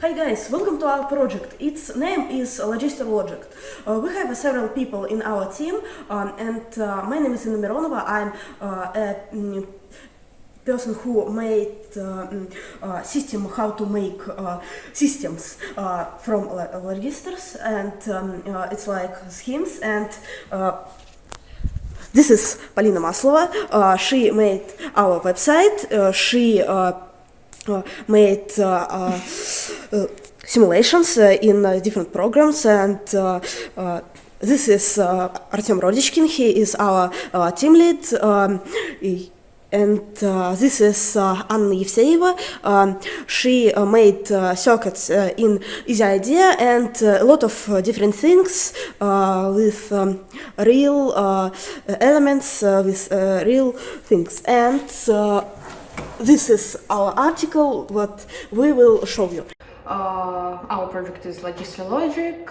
Hi guys, welcome to our project. Its name is Logistor Project. We have several people in our team, and my name is Inna Mironova. I'm a person who made system how to make systems from Logistors, and it's like schemes. And this is Polina Maslova. She made our website. She made simulations in different programs, and this is Artem Rodichkin. He is our team lead, and this is Anna Yevseyeva. She made circuits in Easy Idea and a lot of different things with real elements, with real things. And this is our article, what we will show you. Our project is Logistor Logic.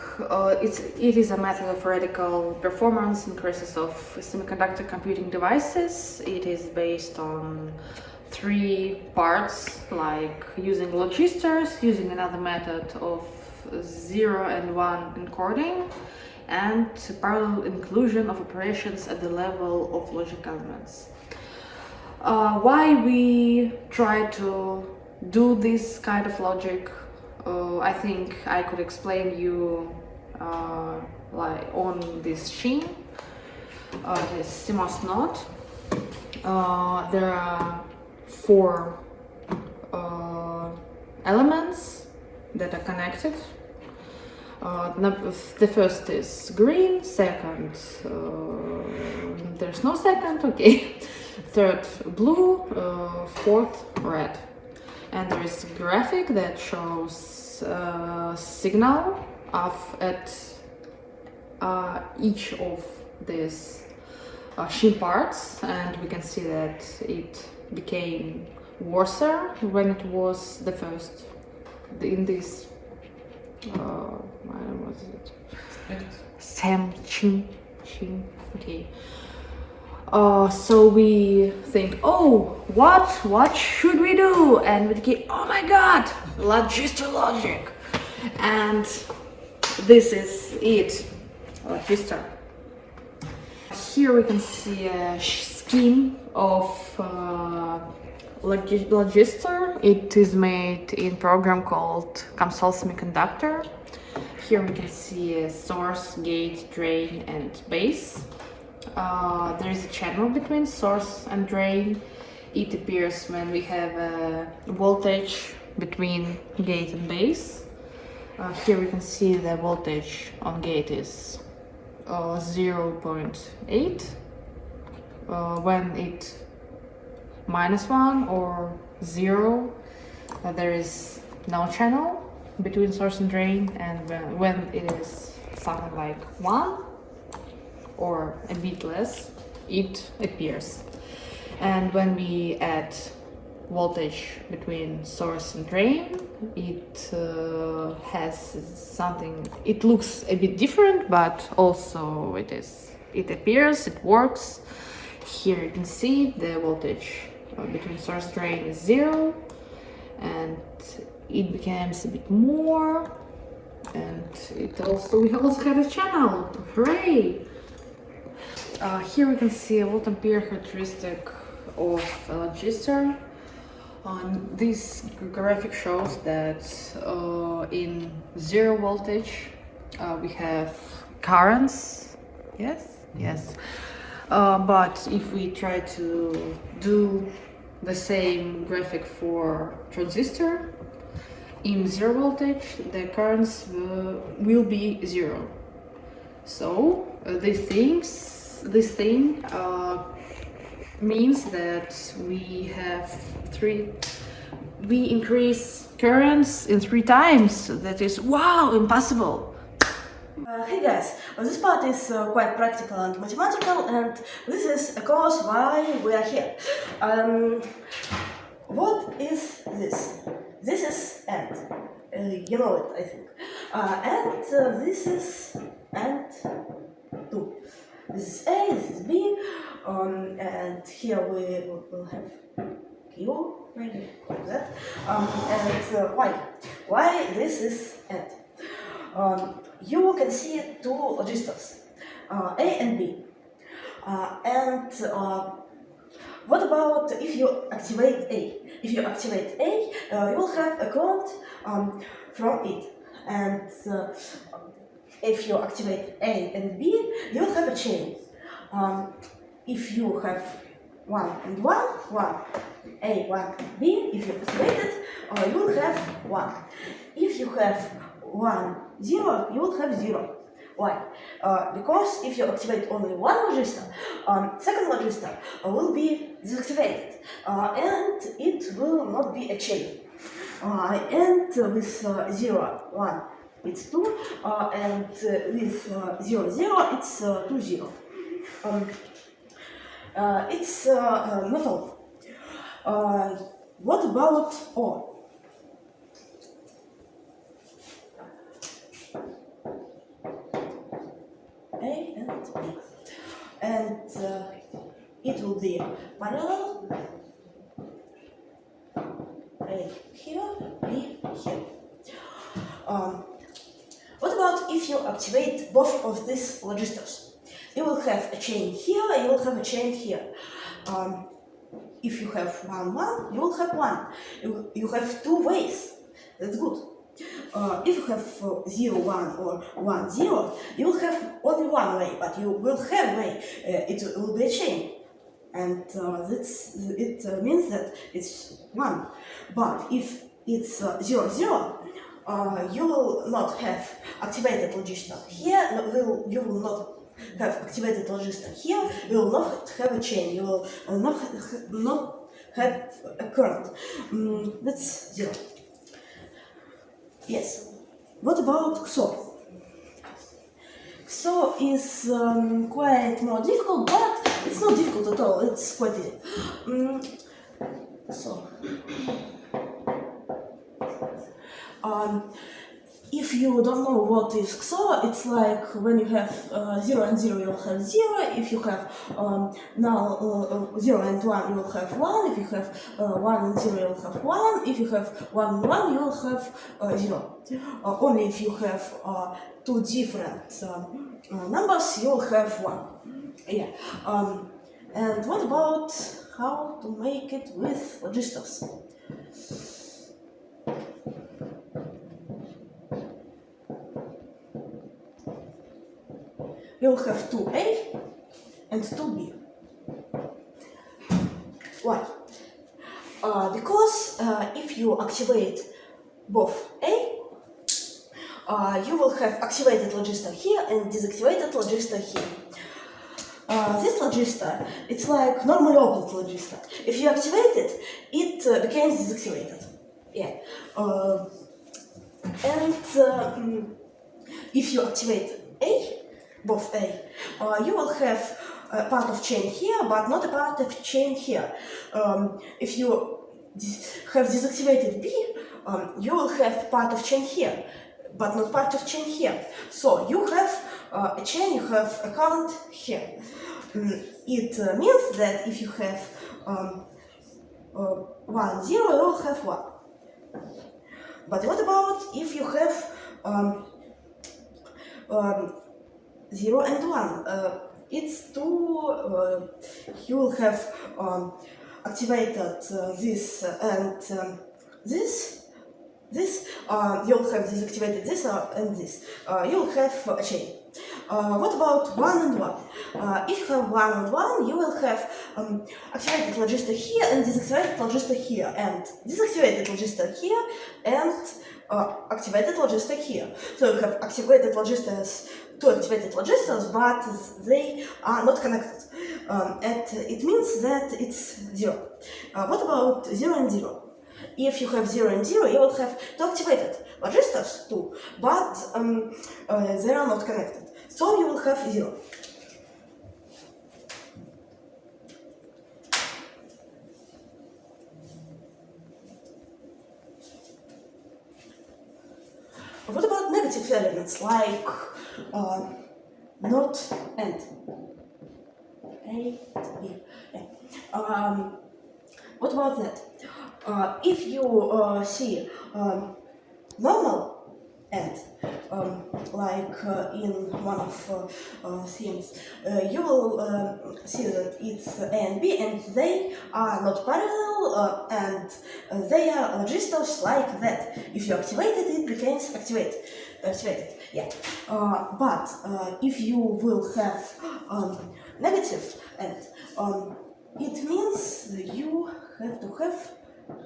It is a method of radical performance increases of semiconductor computing devices. It is based on 3 parts, like using logistors, using another method of 0 and 1 encoding, and parallel inclusion of operations at the level of logic elements. Why we try to do this kind of logic, I think I could explain you like on this sheen, this CMOS node. There are 4 elements that are connected. The first is green, second there's no second, okay. Third blue, fourth red. And there is a graphic that shows signal at each of these sheen parts, and we can see that it became worse when it was the first in this what is it? Sheen. Okay. So we think, oh, what should we do? And we think, oh my god, Logistor Logic. And this is it, Logistor. Here we can see a scheme of Logistor. It is made in program called CMOS Semiconductor. Here we can see a source, gate, drain, and base. There is a channel between source and drain. It appears when we have a voltage between gate and base. Here we can see the voltage on gate is 0.8. When it -1 or 0, there is no channel between source and drain, and when it is something like 1 or a bit less, it appears. And when we add voltage between source and drain, it has something, it looks a bit different, but also it appears, it works. Here you can see the voltage between source and drain is 0, and it becomes a bit more, and we also have a channel. Hooray! Here we can see a volt ampere characteristic of a Logistor. This graphic shows that in 0 voltage we have currents. Yes. But if we try to do the same graphic for transistor, in 0 voltage the currents will be 0. So this thing means that we increase currents in 3 times. That is, wow, impossible. Hey guys, this part is quite practical and mathematical, and this is a cause why we are here. What is this? This is AND. You know it, I think. And this is AND 2. This is A, this is B, and here we will have Q, maybe like that, and Y. why this is AND. You can see two registers, A and B. What about if you activate A? If you activate A, you will have a current from it. And if you activate A and B, you will have a chain. If you have 1 and 1, 1, A, 1, B, if you activate it, you will have 1. If you have 1, 0, you will have 0. Why? Because if you activate only one register, second register will be deactivated, and it will not be a chain. And with 0, 1, it's 2, and with 0, 0, it's 2, 0. It's not all. What about OR? A and B. And it will be parallel. A here, B here. What about if you activate both of these registers? You will have a chain here, you will have a chain here. If you have 1, 1, you will have 1. You have two ways. That's good. If you have 0, 1 or 1, 0, you will have only one way, but you will have way. It will be a chain. And it means that it's 1. But if it's 0, 0, you will not have activated register here, you will not have activated register here, you will not have a chain, you will not have a current. That's 0. Yes. What about XOR? XOR is quite more difficult, but it's not difficult at all, it's quite easy. If you don't know what is XOR, it's like when you have 0 and 0, you will have 0. If you have now 0 and 1, you will have 1. If you have 1 and 0, you will have 1. If you have 1 and 1, you will have 0. Only if you have two different numbers, you will have 1. Yeah. And what about how to make it with registers? You will have 2A and 2B. Why? Because if you activate both A, you will have activated register here and deactivated register here. This register, it's like normally opened register. If you activate it, it becomes deactivated. Yeah. And if you activate A, both A, you will have a part of chain here, but not a part of chain here. If you have deactivated B, you will have part of chain here, but not part of chain here. So you have a chain, you have a current here. It means that if you have 1, 0, you will have 1. But what about if you have 0 and 1? It's 2, you will have activated this and this. You will have deactivated this and this. You will have a chain. What about 1 and 1? If you have 1 and 1, you will have activated register here and deactivated register here, and deactivated register here and activated register here. So you have activated registers, two activated registers, but they are not connected. And it means that it's 0. What about 0 and 0? If you have 0 and 0, you will have two activated registers too, but they are not connected. So you will have 0. What about negative elements like not and? A, B. Yeah. What about that? If you see normal and like in one of schemes, you will see that it's A and B, and they are not parallel, and they are logistors like that. If you activate it, it becomes activated. Yeah. But if you will have negative and it means you have to have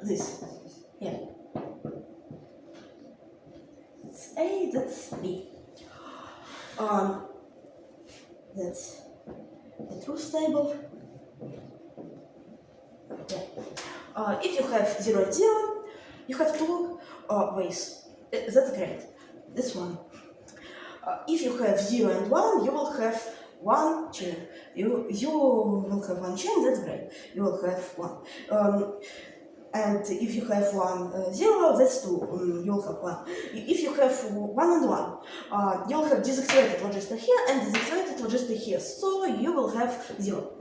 this. Yeah. That's A, that's B. That's the truth table. Yeah. If you have 0 and 0, you have two ways. That's great. This one. If you have 0 and 1, you will have one chain. You will have one chain, that's great. You will have one. And if you have 1, 0, that's 2. You will have 1. If you have 1 and 1, you will have deactivated Logistor here and deactivated Logistor here. So you will have 0.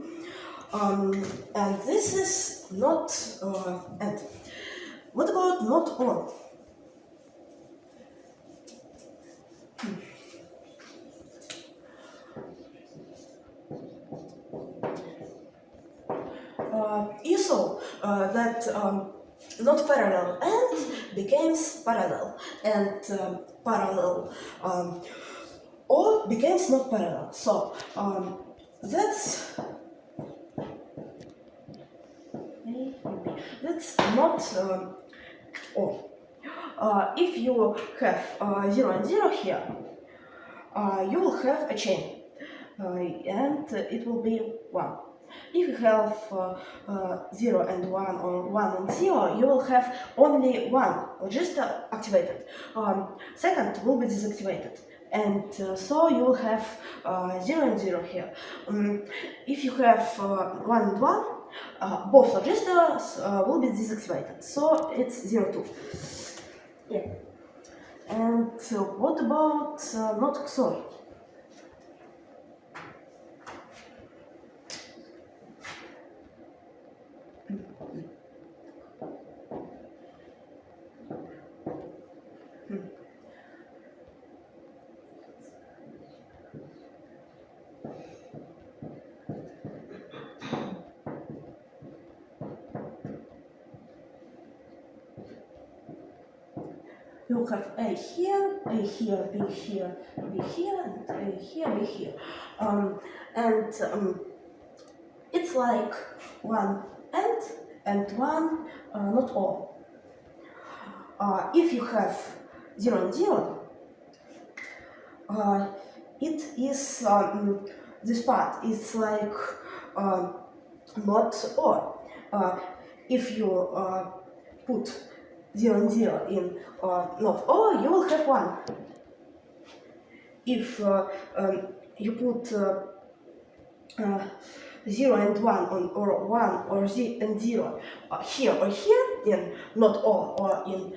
And this is not and. What about not or? You saw that not parallel and becomes parallel, and parallel or becomes not parallel. So that's not or. If you have 0 and 0 here, you will have a chain, and it will be 1. If you have 0 and 1 or 1 and 0, you will have only one register activated. Second will be deactivated. And so you will have 0 and 0 here. If you have 1 and 1, both registers will be deactivated. So it's 0, 2. Yeah. And what about not XOR? You will have A here, B here, B here, B here, and A here, B here. It's like one and one not all. If you have 0 and 0, it is this part is like not or. If you put 0 and 0 in not or, you will have 1. If you put 0 and 1 on, or 1 or 0 and 0 here or here in not or in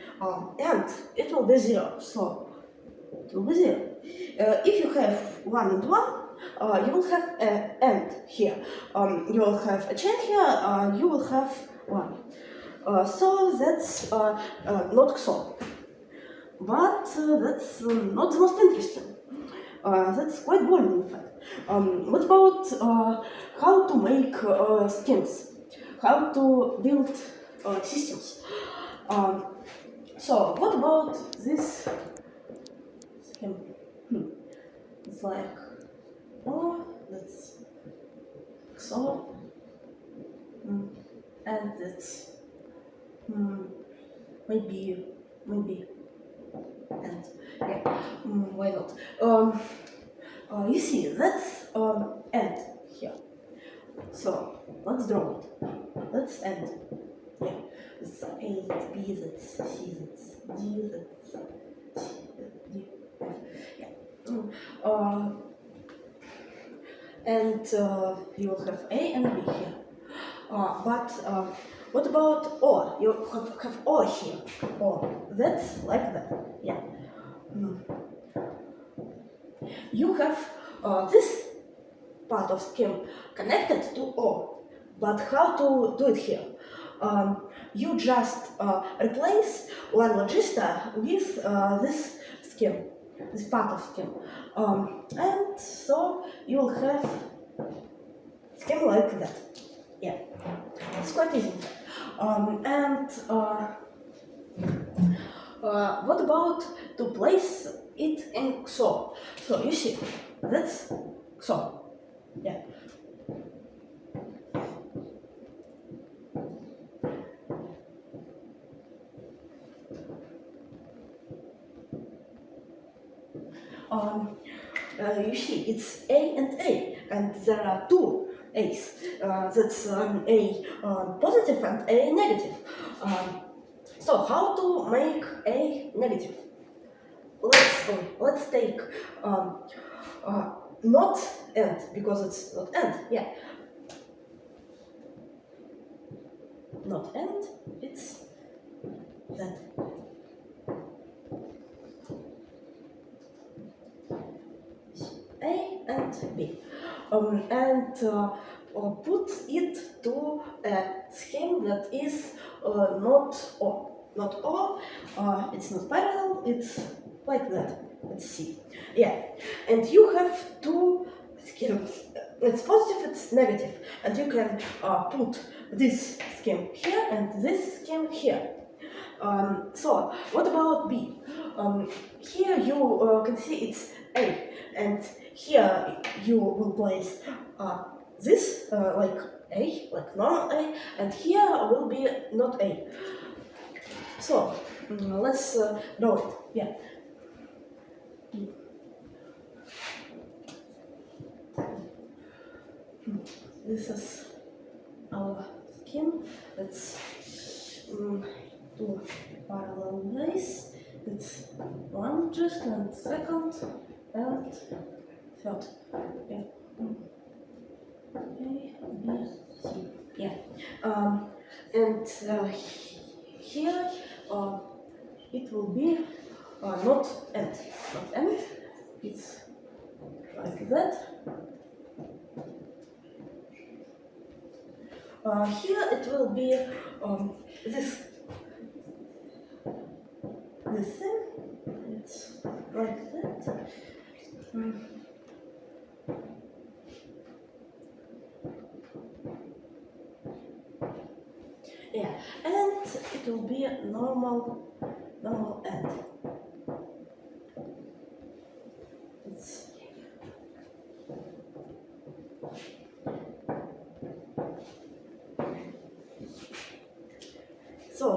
and, it will be 0. So it will be 0. If you have 1 and 1, you will have an and here. You will have a chain here, you will have 1. So that's not XOR. But that's not the most interesting. That's quite boring, in fact. What about how to make schemes? How to build systems? So, what about this scheme? It's like, oh, that's XOR, and it's maybe, and yeah, why not? You see, that's end here. So let's draw it. Let's end. Yeah, it's A, that's B, that's C, that's D, that's C, D, F. Yeah. And you will have A and B here. But what about or? You have or here. Or that's like that. Yeah. You have this part of scheme connected to or. But how to do it here? you just replace one Logistor with this scheme, this part of scheme, and so you will have scheme like that. Yeah, it's quite easy. What about to place it in XOR? So you see, that's XOR. Yeah. You see, it's A and A, and there are two A's. That's A positive and A negative. So how to make A negative? Let's take not AND, because it's not AND. Yeah. Not AND, it's that. A and B, and put it to a scheme that is not O. Not O, it's not parallel, it's like that. Let's see. Yeah, and you have two schemes. It's positive, it's negative, and you can put this scheme here and this scheme here. So, what about B? Here you can see it's A, and here you will place this like A, like normal A, and here will be not A. So, let's draw it. Yeah. This is our scheme. Let's two parallel ways. It's one just and second and third. Yeah. A, B, C. Yeah. And here it will be not AND. Not AND. It's like that. Here it will be this thing. It's like that. Yeah, and it will be a normal AND. It's so.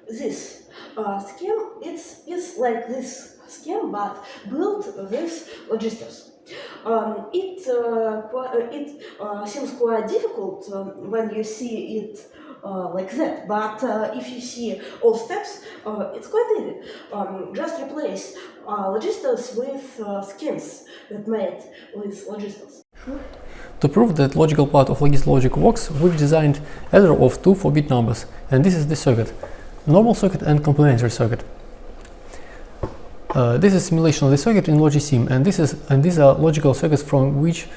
This scheme is like this scheme, but built with Logistors. It seems quite difficult when you see it like that, but if you see all steps, it's quite easy. Just replace Logistors with schemes that made with Logistors. To prove that logical part of Logistor logic works, we've designed adder of two 4-bit numbers, and this is the circuit. Normal circuit and complementary circuit. This is simulation of the circuit in Logisim, and these are logical circuits from which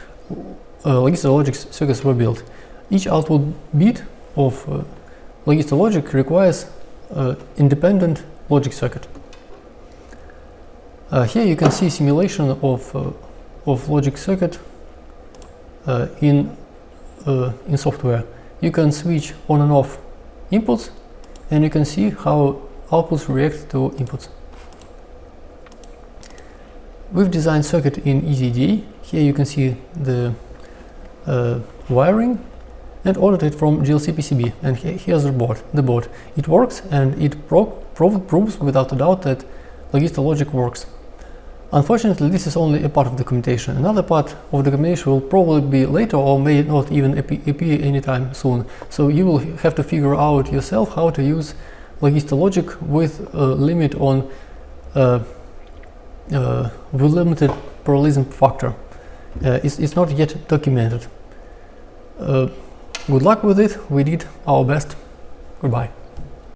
Logistor logic circuits were built. Each output bit of Logistor logic requires independent logic circuit. Here you can see simulation of logic circuit in software. You can switch on and off inputs, and you can see how outputs react to inputs. We've designed circuit in EasyDA. Here you can see the wiring and ordered it from GLC PCB. And here's the board. It works, and it proves without a doubt that Logistor logic works. Unfortunately, this is only a part of the documentation. Another part of the documentation will probably be later or may not even appear anytime soon. So you will have to figure out yourself how to use Logistor logic with a limit on with limited parallelism factor. It's not yet documented. Good luck with it. We did our best. Goodbye.